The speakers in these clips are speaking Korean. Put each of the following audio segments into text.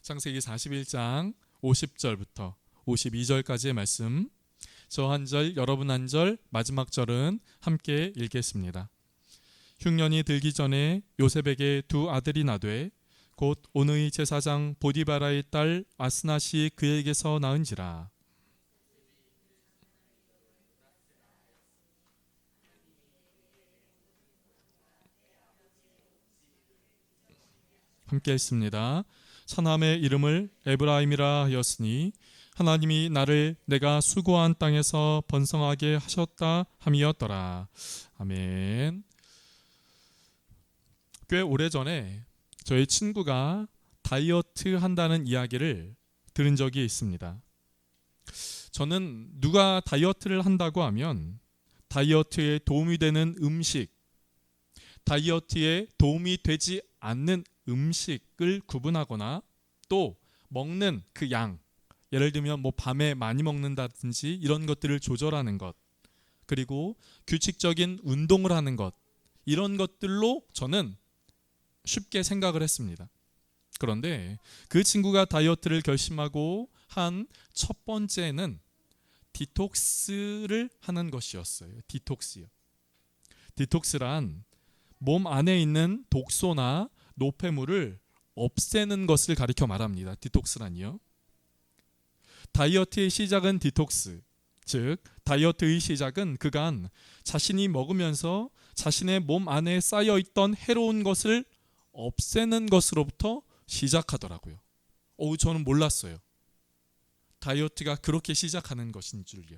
창세기 41장 50절부터 52절까지의 말씀, 저 한 절, 여러분 한 절, 마지막 절은 함께 읽겠습니다. 흉년이 들기 전에 요셉에게 두 아들이 나되 곧 온의 제사장 보디바라의 딸 아스낫이 그에게서 낳은지라. 함께 했습니다. 사남의 이름을 에브라임이라 하였으니 하나님이 나를 내가 수고한 땅에서 번성하게 하셨다 함이었더라. 아멘. 꽤 오래전에 저희 친구가 다이어트 한다는 이야기를 들은 적이 있습니다. 저는 누가 다이어트를 한다고 하면 다이어트에 도움이 되는 음식, 다이어트에 도움이 되지 않는 음식을 구분하거나 또 먹는 그 양, 예를 들면 밤에 많이 먹는다든지 이런 것들을 조절하는 것, 그리고 규칙적인 운동을 하는 것, 이런 것들로 저는 쉽게 생각을 했습니다. 그런데 그 친구가 다이어트를 결심하고 한 첫 번째는 디톡스를 하는 것이었어요. 디톡스요. 디톡스란 몸 안에 있는 독소나 노폐물을 없애는 것을 가리켜 말합니다. 디톡스란요. 다이어트의 시작은 디톡스, 즉 다이어트의 시작은 그간 자신이 먹으면서 자신의 몸 안에 쌓여있던 해로운 것을 없애는 것으로부터 시작하더라고요. 저는 몰랐어요. 다이어트가 그렇게 시작하는 것인 줄요.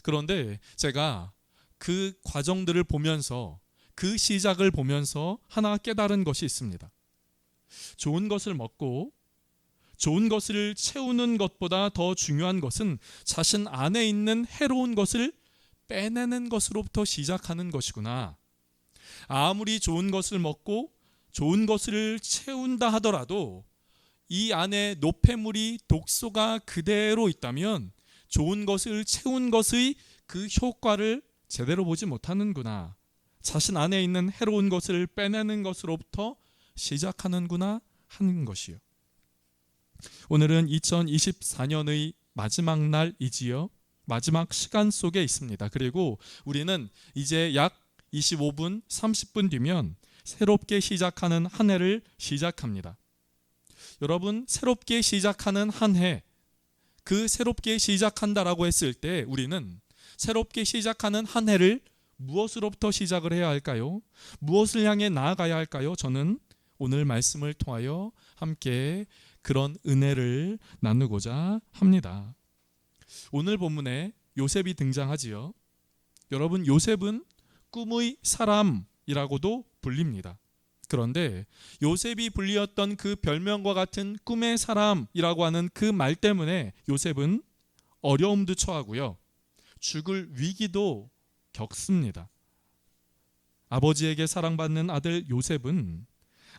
그런데 제가 그 과정들을 보면서, 그 시작을 보면서 하나 깨달은 것이 있습니다. 좋은 것을 먹고 좋은 것을 채우는 것보다 더 중요한 것은 자신 안에 있는 해로운 것을 빼내는 것으로부터 시작하는 것이구나. 아무리 좋은 것을 먹고 좋은 것을 채운다 하더라도 이 안에 노폐물이, 독소가 그대로 있다면 좋은 것을 채운 것의 그 효과를 제대로 보지 못하는구나. 자신 안에 있는 해로운 것을 빼내는 것으로부터 시작하는구나 하는 것이요. 오늘은 2024년의 마지막 날이지요. 마지막 시간 속에 있습니다. 그리고 우리는 이제 약 25분, 30분 뒤면 새롭게 시작하는 한 해를 시작합니다. 여러분, 새롭게 시작하는 한 해, 그 새롭게 시작한다라고 했을 때 우리는 새롭게 시작하는 한 해를 무엇으로부터 시작을 해야 할까요? 무엇을 향해 나아가야 할까요? 저는 오늘 말씀을 통하여 함께 그런 은혜를 나누고자 합니다. 오늘 본문에 요셉이 등장하지요. 여러분, 요셉은 꿈의 사람이라고도 불립니다. 그런데 요셉이 불리었던 그 별명과 같은 꿈의 사람이라고 하는 그 말 때문에 요셉은 어려움도 처하고요. 죽을 위기도 겪습니다. 아버지에게 사랑받는 아들 요셉은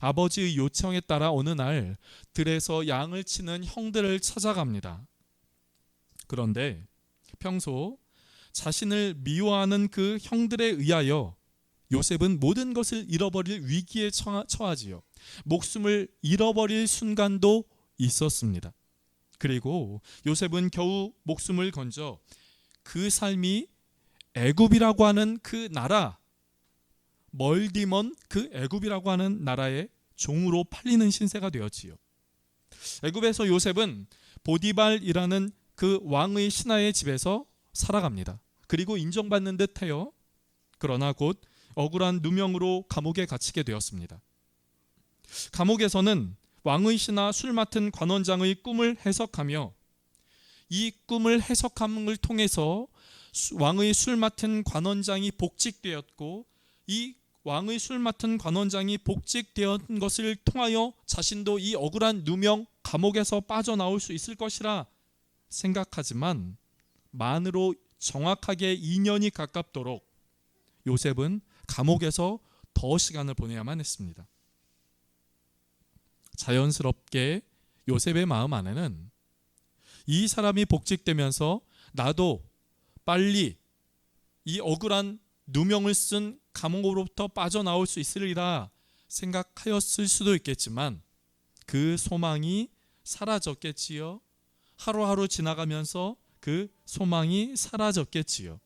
아버지의 요청에 따라 어느 날 들에서 양을 치는 형들을 찾아갑니다. 그런데 평소 자신을 미워하는 그 형들에 의하여 요셉은 모든 것을 잃어버릴 위기에 처하지요. 목숨을 잃어버릴 순간도 있었습니다. 그리고 요셉은 겨우 목숨을 건져 그 삶이 애굽이라고 하는 그 나라, 멀디 먼 그 애굽이라고 하는 나라의 종으로 팔리는 신세가 되었지요. 애굽에서 요셉은 보디발이라는 그 왕의 신하의 집에서 살아갑니다. 그리고 인정받는 듯해요. 그러나 곧 억울한 누명으로 감옥에 갇히게 되었습니다. 감옥에서는 왕의 신하 술 맡은 관원장의 꿈을 해석하며 이 꿈을 해석함을 통해서 왕의 술 맡은 관원장이 복직되었고, 이 왕의 술 맡은 관원장이 복직되었던 것을 통하여 자신도 이 억울한 누명 감옥에서 빠져나올 수 있을 것이라 생각하지만 만으로 정확하게 2년이 가깝도록 요셉은 감옥에서 더 시간을 보내야만 했습니다. 자연스럽게 요셉의 마음 안에는 이 사람이 복직되면서 나도 빨리 이 억울한 누명을 쓴 감옥으로부터 빠져나올 수 있으리라 생각하였을 수도 있겠지만 그 소망이 사라졌겠지요. 하루하루 지나가면서 그 소망이 사라졌겠지요.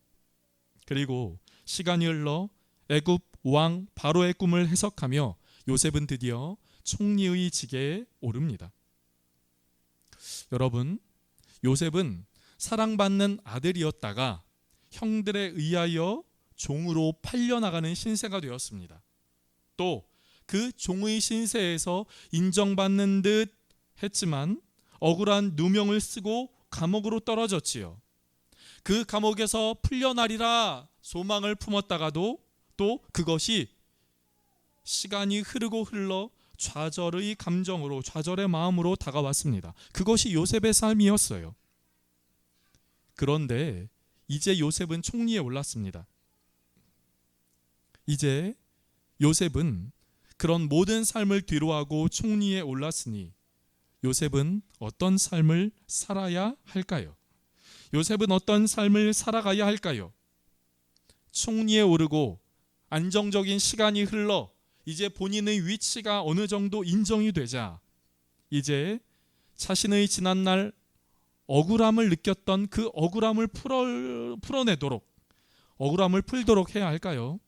그리고 시간이 흘러 애굽 왕 바로의 꿈을 해석하며 요셉은 드디어 총리의 직에 오릅니다. 여러분, 요셉은 사랑받는 아들이었다가 형들에 의하여 종으로 팔려나가는 신세가 되었습니다. 또 그 종의 신세에서 인정받는 듯 했지만 억울한 누명을 쓰고 감옥으로 떨어졌지요. 그 감옥에서 풀려나리라 소망을 품었다가도 또 그것이 시간이 흐르고 흘러 좌절의 감정으로, 좌절의 마음으로 다가왔습니다. 그것이 요셉의 삶이었어요. 그런데 이제 요셉은 총리에 올랐습니다. 이제 요셉은 그런 모든 삶을 뒤로하고 총리에 올랐으니 요셉은 어떤 삶을 살아야 할까요? 요셉은 어떤 삶을 살아가야 할까요? 총리에 오르고 안정적인 시간이 흘러 이제 본인의 위치가 어느 정도 인정이 되자 이제 자신의 지난날 억울함을 느꼈던 그 억울함을 풀어내도록, 억울함을 풀도록 해야 할까요?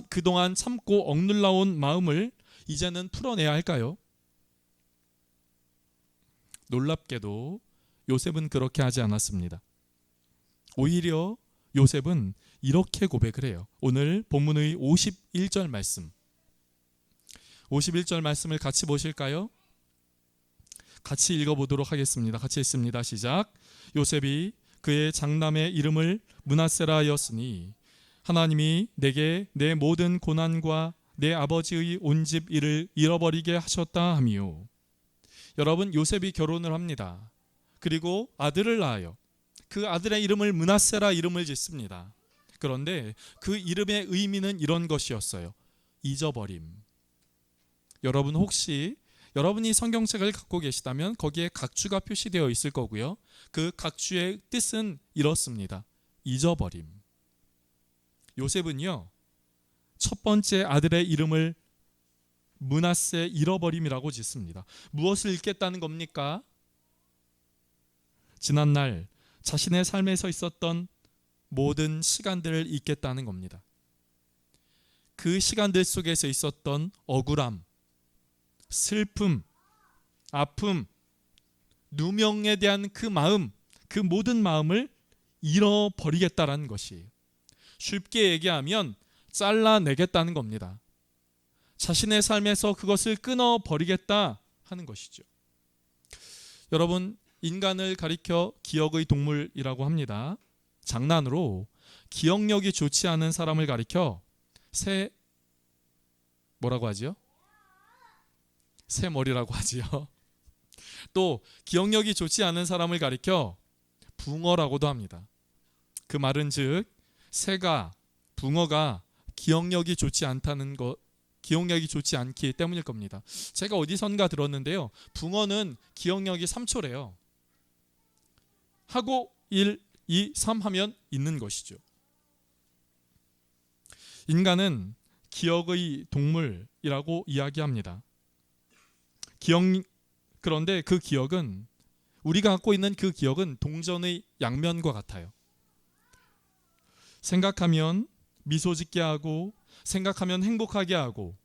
그동안 참고 억눌러온 마음을 이제는 풀어내야 할까요? 놀랍게도 요셉은 그렇게 하지 않았습니다. 오히려 요셉은 이렇게 고백을 해요. 오늘 본문의 51절 말씀, 51절 말씀을 같이 보실까요? 같이 읽어보도록 하겠습니다. 같이 읽습니다. 시작. 요셉이 그의 장남의 이름을 므낫세라 하였으니 하나님이 내게 내 모든 고난과 내 아버지의 온 집 일을 잃어버리게 하셨다 하미요. 여러분, 요셉이 결혼을 합니다. 그리고 아들을 낳아요. 그 아들의 이름을 므낫세라 이름을 짓습니다. 그런데 그 이름의 의미는 이런 것이었어요. 잊어버림. 여러분, 혹시 여러분이 성경책을 갖고 계시다면 거기에 각주가 표시되어 있을 거고요. 그 각주의 뜻은 이렇습니다. 잊어버림. 요셉은요, 첫 번째 아들의 이름을 므낫세 잃어버림이라고 짓습니다. 무엇을 잃겠다는 겁니까? 지난날 자신의 삶에서 있었던 모든 시간들을 잊겠다는 겁니다. 그 시간들 속에서 있었던 억울함, 슬픔, 아픔, 누명에 대한 그 마음, 그 모든 마음을 잃어버리겠다라는 것이에요. 쉽게 얘기하면 잘라내겠다는 겁니다. 자신의 삶에서 그것을 끊어버리겠다 하는 것이죠. 여러분, 인간을 가리켜 기억의 동물이라고 합니다. 장난으로 기억력이 좋지 않은 사람을 가리켜 뭐라고 하지요? 새머리라고 하지요. 또 기억력이 좋지 않은 사람을 가리켜 붕어라고도 합니다. 그 말은 즉 새가, 붕어가 기억력이 좋지 않기 때문일 겁니다. 제가 어디선가 들었는데요. 붕어는 기억력이 3초래요. 하고 1, 2, 3 하면 잊는 것이죠. 인간은 기억의 동물이라고 이야기합니다. 그런데 그 기억은, 우리가 갖고 있는 그 기억은 동전의 양면과 같아요. 생각하면 미소 짓게 하고, 생각하면 행복하게 하고,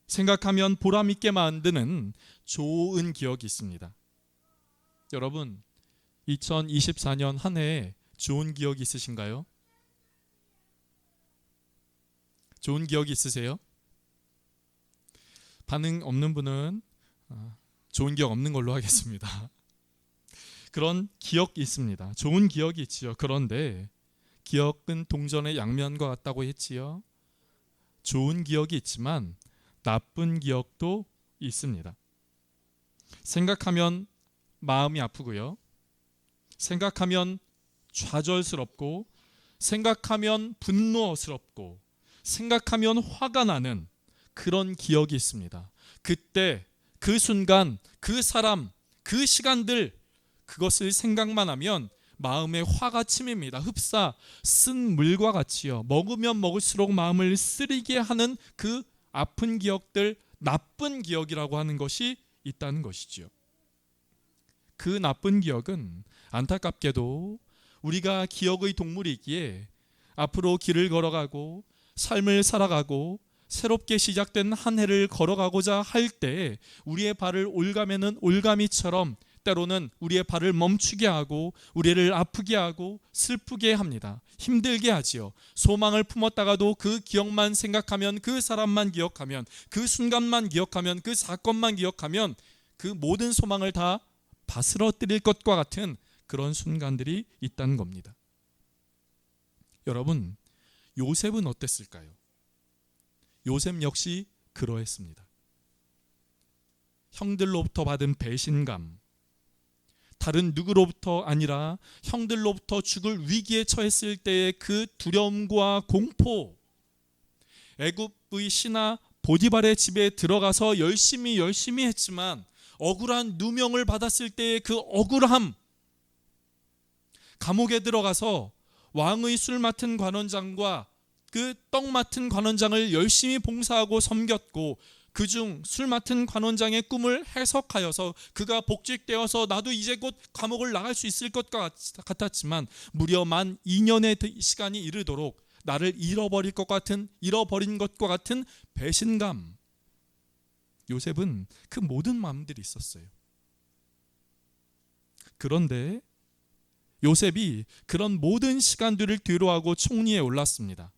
생각하면 보람 있게 만드는 좋은 기억이 있습니다. 여러분, 2024년 한 해에 좋은 기억 있으신가요? 좋은 기억이 있으세요? 반응 없는 분은 좋은 기억 없는 걸로 하겠습니다. 그런 기억이 있습니다. 좋은 기억이 있지요. 그런데 기억은 동전의 양면과 같다고 했지요. 좋은 기억이 있지만 나쁜 기억도 있습니다. 생각하면 마음이 아프고요. 생각하면 좌절스럽고, 생각하면 분노스럽고, 생각하면 화가 나는 그런 기억이 있습니다. 그때, 그 순간, 그 사람, 그 시간들, 그것을 생각만 하면 마음에 화가 침입니다. 흡사 쓴 물과 같이요. 먹으면 먹을수록 마음을 쓰리게 하는 그 아픈 기억들, 나쁜 기억이라고 하는 것이 있다는 것이지요. 그 나쁜 기억은 안타깝게도 우리가 기억의 동물이기에 앞으로 길을 걸어가고 삶을 살아가고 새롭게 시작된 한 해를 걸어가고자 할 때 우리의 발을 올가매는 올가미처럼 때로는 우리의 발을 멈추게 하고 우리를 아프게 하고 슬프게 합니다. 힘들게 하지요. 소망을 품었다가도 그 기억만 생각하면, 그 사람만 기억하면, 그 순간만 기억하면, 그 사건만 기억하면 그 모든 소망을 다 바스러뜨릴 것과 같은 그런 순간들이 있다는 겁니다. 여러분, 요셉은 어땠을까요? 요셉 역시 그러했습니다. 형들로부터 받은 배신감, 다른 누구로부터 아니라 형들로부터 죽을 위기에 처했을 때의 그 두려움과 공포, 애굽의 신하 보디발의 집에 들어가서 열심히 했지만 억울한 누명을 받았을 때의 그 억울함, 감옥에 들어가서 왕의 술 맡은 관원장과 그 떡 맡은 관원장을 열심히 봉사하고 섬겼고, 그중 술 맡은 관원장의 꿈을 해석하여서 그가 복직되어서 나도 이제 곧 감옥을 나갈 수 있을 것 같았지만 무려 만 2년의 시간이 이르도록 나를 잃어버린 것과 같은 배신감. 요셉은 그 모든 마음들이 있었어요. 그런데 요셉이 그런 모든 시간들을 뒤로하고 총리에 올랐습니다.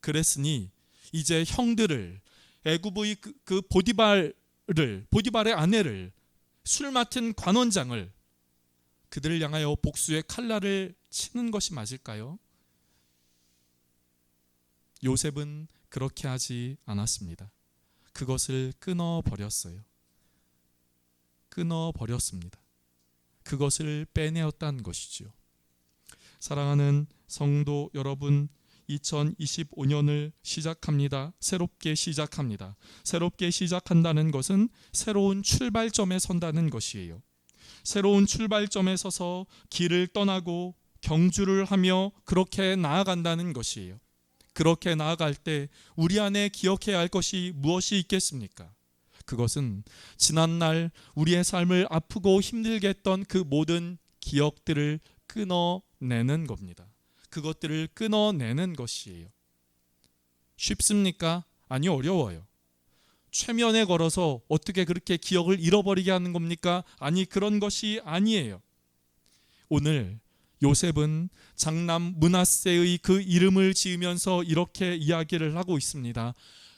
그랬으니 이제 형들을, 애굽의 그 보디발의 아내를, 술 맡은 관원장을, 그들을 향하여 복수의 칼날을 치는 것이 맞을까요? 요셉은 그렇게 하지 않았습니다. 그것을 끊어버렸어요. 끊어버렸습니다. 그것을 빼내었다는 것이지요. 사랑하는 성도 여러분, 2025년을 시작합니다. 새롭게 시작합니다. 새롭게 시작한다는 것은 새로운 출발점에 선다는 것이에요. 새로운 출발점에 서서 길을 떠나고 경주를 하며 그렇게 나아간다는 것이에요. 그렇게 나아갈 때 우리 안에 기억해야 할 것이 무엇이 있겠습니까? 그것은 지난날 우리의 삶을 아프고 힘들게 했던 그 모든 기억들을 끊어내는 겁니다. 그것들을 끊어내는 것이에요. 쉽습니까? 아니, 어려워요. 최면에 걸어서 어떻게 그렇게 기억을 잃어버리게 하는 겁니까? 아니, 그런 것이 아니에요. 오늘 요셉은 장남 므낫세의 그 이름을 지으면서 이렇게 이야기를 하고 있습니다.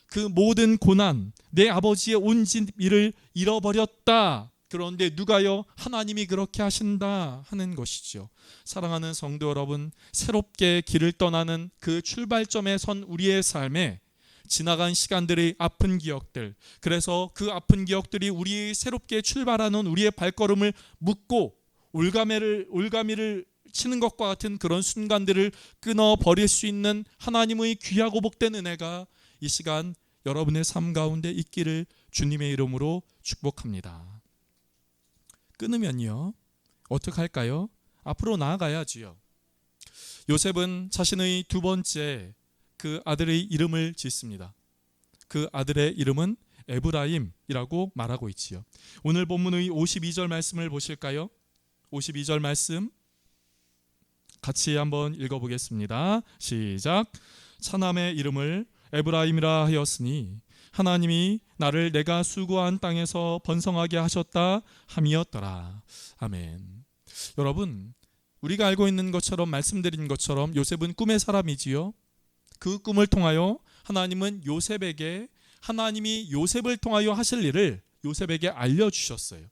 그 모든 고난, 내 아버지의 온 집 일을 잃어버렸다. 그런데 누가요? 하나님이 그렇게 하신다 하는 것이죠. 사랑하는 성도 여러분, 새롭게 길을 떠나는 그 출발점에 선 우리의 삶에 지나간 시간들의 아픈 기억들, 그래서 그 아픈 기억들이 우리 새롭게 출발하는 우리의 발걸음을 묶고 올가미를 치는 것과 같은 그런 순간들을 끊어버릴 수 있는 하나님의 귀하고 복된 은혜가 이 시간 여러분의 삶 가운데 있기를 주님의 이름으로 축복합니다. 끊으면요, 어떻게 할까요? 앞으로 나아가야지요. 요셉은 자신의 두 번째 그 아들의 이름을 짓습니다. 그 아들의 이름은 에브라임이라고 말하고 있지요. 오늘 본문의 52절 말씀을 보실까요? 52절 말씀 같이 한번 읽어보겠습니다. 시작. 차남의 이름을 에브라임이라 하였으니 하나님이 나를 내가 수고한 땅에서 번성하게 하셨다 함이었더라. 아멘. 여러분, 우리가 알고 있는 것처럼, 말씀드린 것처럼 요셉은 꿈의 사람이지요. 그 꿈을 통하여 하나님은 요셉에게, 하나님이 요셉을 통하여 하실 일을 요셉에게 알려주셨어요.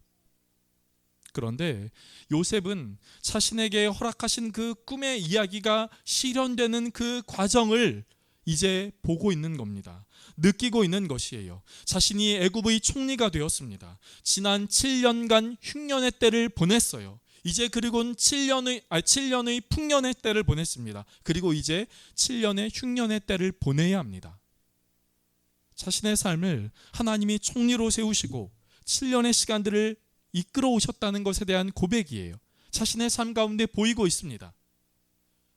그런데 요셉은 자신에게 허락하신 그 꿈의 이야기가 실현되는 그 과정을 이제 보고 있는 겁니다. 느끼고 있는 것이에요. 자신이 애굽의 총리가 되었습니다. 지난 7년간 흉년의 때를 보냈어요. 이제 그리고는 7년의 풍년의 때를 보냈습니다. 그리고 이제 7년의 흉년의 때를 보내야 합니다. 자신의 삶을 하나님이 총리로 세우시고 7년의 시간들을 이끌어 오셨다는 것에 대한 고백이에요. 자신의 삶 가운데 보이고 있습니다.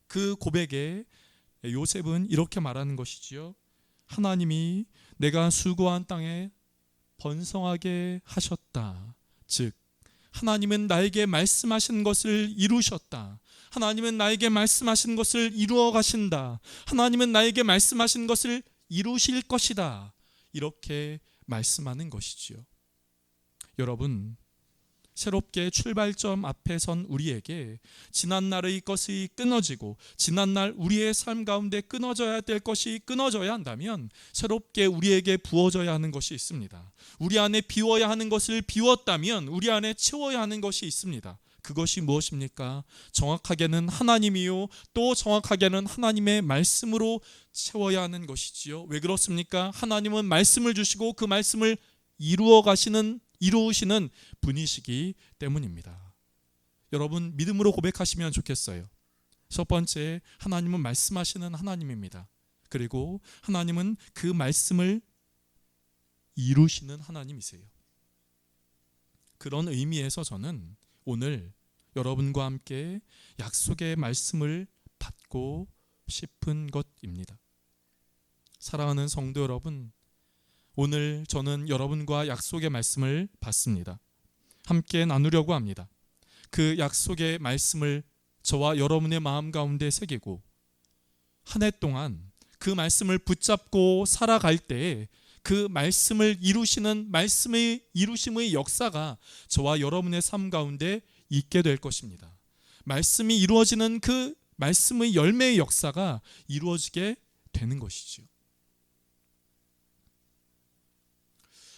그 고백에 요셉은 이렇게 말하는 것이지요. 하나님이 내가 수고한 땅에 번성하게 하셨다. 즉 하나님은 나에게 말씀하신 것을 이루셨다. 하나님은 나에게 말씀하신 것을 이루어 가신다. 하나님은 나에게 말씀하신 것을 이루실 것이다. 이렇게 말씀하는 것이지요. 여러분, 새롭게 출발점 앞에 선 우리에게 지난날의 것이 끊어지고 지난날 우리의 삶 가운데 끊어져야 될 것이 끊어져야 한다면 새롭게 우리에게 부어져야 하는 것이 있습니다. 우리 안에 비워야 하는 것을 비웠다면 우리 안에 채워야 하는 것이 있습니다. 그것이 무엇입니까? 정확하게는 하나님이요, 또 정확하게는 하나님의 말씀으로 채워야 하는 것이지요. 왜 그렇습니까? 하나님은 말씀을 주시고 그 말씀을 이루시는 분이시기 때문입니다. 여러분, 믿음으로 고백하시면 좋겠어요. 첫 번째, 하나님은 말씀하시는 하나님입니다. 그리고 하나님은 그 말씀을 이루시는 하나님이세요. 그런 의미에서 저는 오늘 여러분과 함께 약속의 말씀을 받고 싶은 것입니다. 사랑하는 성도 여러분, 오늘 저는 여러분과 약속의 말씀을 받습니다. 함께 나누려고 합니다. 그 약속의 말씀을 저와 여러분의 마음 가운데 새기고 한 해 동안 그 말씀을 붙잡고 살아갈 때에 그 말씀을 이루시는 말씀의 이루심의 역사가 저와 여러분의 삶 가운데 있게 될 것입니다. 말씀이 이루어지는 그 말씀의 열매의 역사가 이루어지게 되는 것이죠.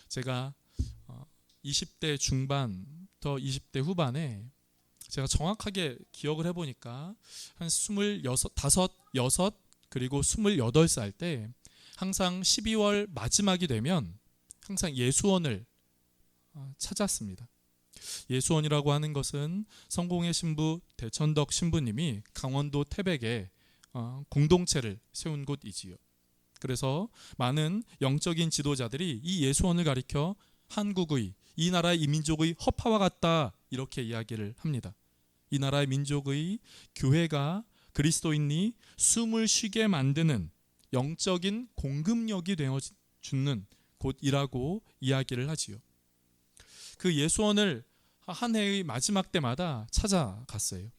제가 20대 중반부터 20대 후반에 제가 정확하게 기억을 해보니까 한 26, 6 그리고 28살 때 항상 12월 마지막이 되면 항상 예수원을 찾았습니다. 예수원이라고 하는 것은 성공의 신부 대천덕 신부님이 강원도 태백에 공동체를 세운 곳이지요. 그래서 많은 영적인 지도자들이 이 예수원을 가리켜 한국의, 이 나라의 이 민족의 허파와 같다 이렇게 이야기를 합니다. 이 나라의 민족의 교회가 그리스도인이 숨을 쉬게 만드는 영적인 공급력이 되어주는 곳이라고 이야기를 하지요. 그 예수원을 한 해의 마지막 때마다 찾아갔어요.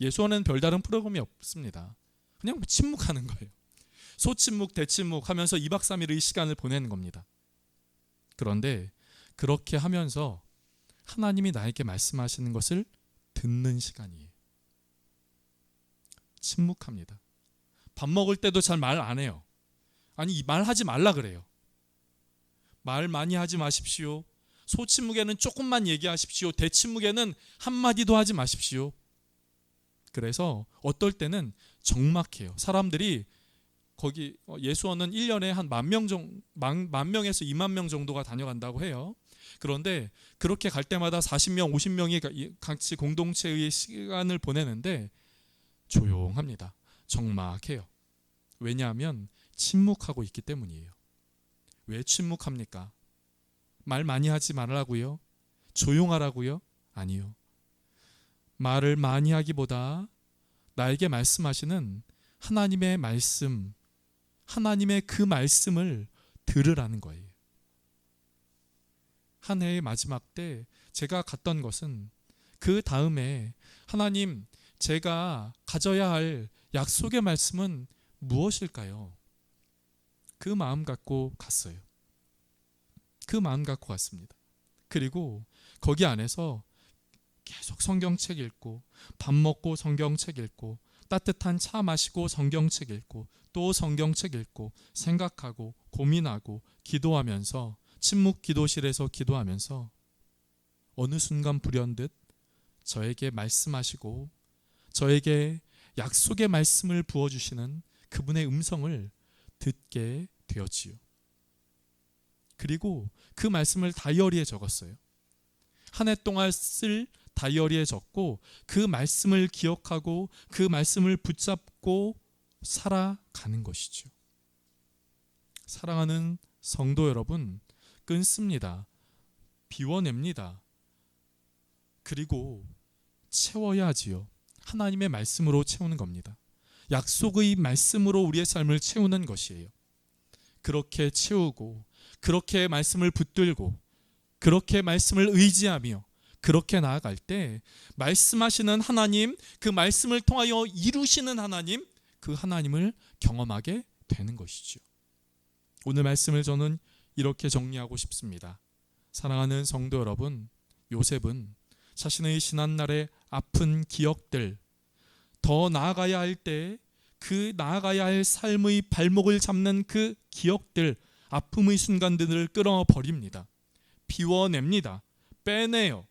예수원에는 별다른 프로그램이 없습니다. 그냥 침묵하는 거예요. 소침묵 대침묵 하면서 2박 3일의 시간을 보내는 겁니다. 그런데 그렇게 하면서 하나님이 나에게 말씀하시는 것을 듣는 시간이에요. 침묵합니다. 밥 먹을 때도 잘 말 안 해요. 아니, 말하지 말라 그래요. 말 많이 하지 마십시오. 소침묵에는 조금만 얘기하십시오. 대침묵에는 한마디도 하지 마십시오. 그래서 어떨 때는 적막해요. 사람들이 거기 예수원은 1년에 한 10,000명에서 2만 명 정도가 다녀간다고 해요. 그런데 그렇게 갈 때마다 40명, 50명이 같이 공동체의 시간을 보내는데 조용합니다. 적막해요. 왜냐하면 침묵하고 있기 때문이에요. 왜 침묵합니까? 말 많이 하지 말라고요? 조용하라고요? 아니요. 말을 많이 하기보다 나에게 말씀하시는 하나님의 말씀, 하나님의 그 말씀을 들으라는 거예요. 한 해의 마지막 때 제가 갔던 것은 그 다음에 하나님, 제가 가져야 할 약속의 말씀은 무엇일까요? 그 마음 갖고 갔어요. 그 마음 갖고 갔습니다. 그리고 거기 안에서 계속 성경책 읽고 밥 먹고 성경책 읽고 따뜻한 차 마시고 성경책 읽고 또 성경책 읽고 생각하고 고민하고 기도하면서 침묵 기도실에서 기도하면서 어느 순간 불현듯 저에게 말씀하시고 저에게 약속의 말씀을 부어주시는 그분의 음성을 듣게 되었지요. 그리고 그 말씀을 다이어리에 적었어요. 한 해 동안 쓸 다이어리에 적고 그 말씀을 기억하고 그 말씀을 붙잡고 살아가는 것이죠. 사랑하는 성도 여러분, 끊습니다. 비워냅니다. 그리고 채워야 하지요. 하나님의 말씀으로 채우는 겁니다. 약속의 말씀으로 우리의 삶을 채우는 것이에요. 그렇게 채우고 그렇게 말씀을 붙들고 그렇게 말씀을 의지하며 그렇게 나아갈 때 말씀하시는 하나님, 그 말씀을 통하여 이루시는 하나님, 그 하나님을 경험하게 되는 것이죠. 오늘 말씀을 저는 이렇게 정리하고 싶습니다. 사랑하는 성도 여러분, 요셉은 자신의 지난날의 아픈 기억들, 더 나아가야 할 때 그 나아가야 할 삶의 발목을 잡는 그 기억들, 아픔의 순간들을 끌어버립니다. 비워냅니다. 빼내요.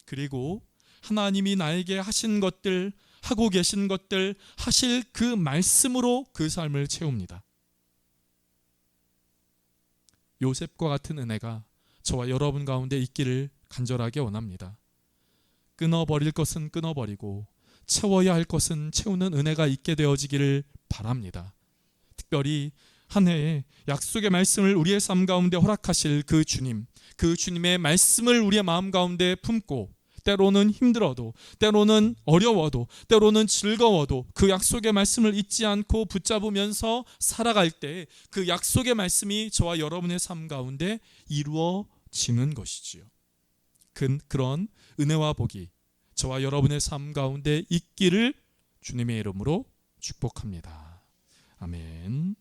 그리고 하나님이 나에게 하신 것들, 하고 계신 것들, 하실 그 말씀으로 그 삶을 채웁니다. 요셉과 같은 은혜가 저와 여러분 가운데 있기를 간절하게 원합니다. 끊어버릴 것은 끊어버리고 채워야 할 것은 채우는 은혜가 있게 되어지기를 바랍니다. 특별히 한 해에 약속의 말씀을 우리의 삶 가운데 허락하실 그 주님, 그 주님의 말씀을 우리의 마음 가운데 품고 때로는 힘들어도, 때로는 어려워도, 때로는 즐거워도 그 약속의 말씀을 잊지 않고 붙잡으면서 살아갈 때 그 약속의 말씀이 저와 여러분의 삶 가운데 이루어지는 것이지요. 그런 은혜와 복이 저와 여러분의 삶 가운데 있기를 주님의 이름으로 축복합니다. 아멘.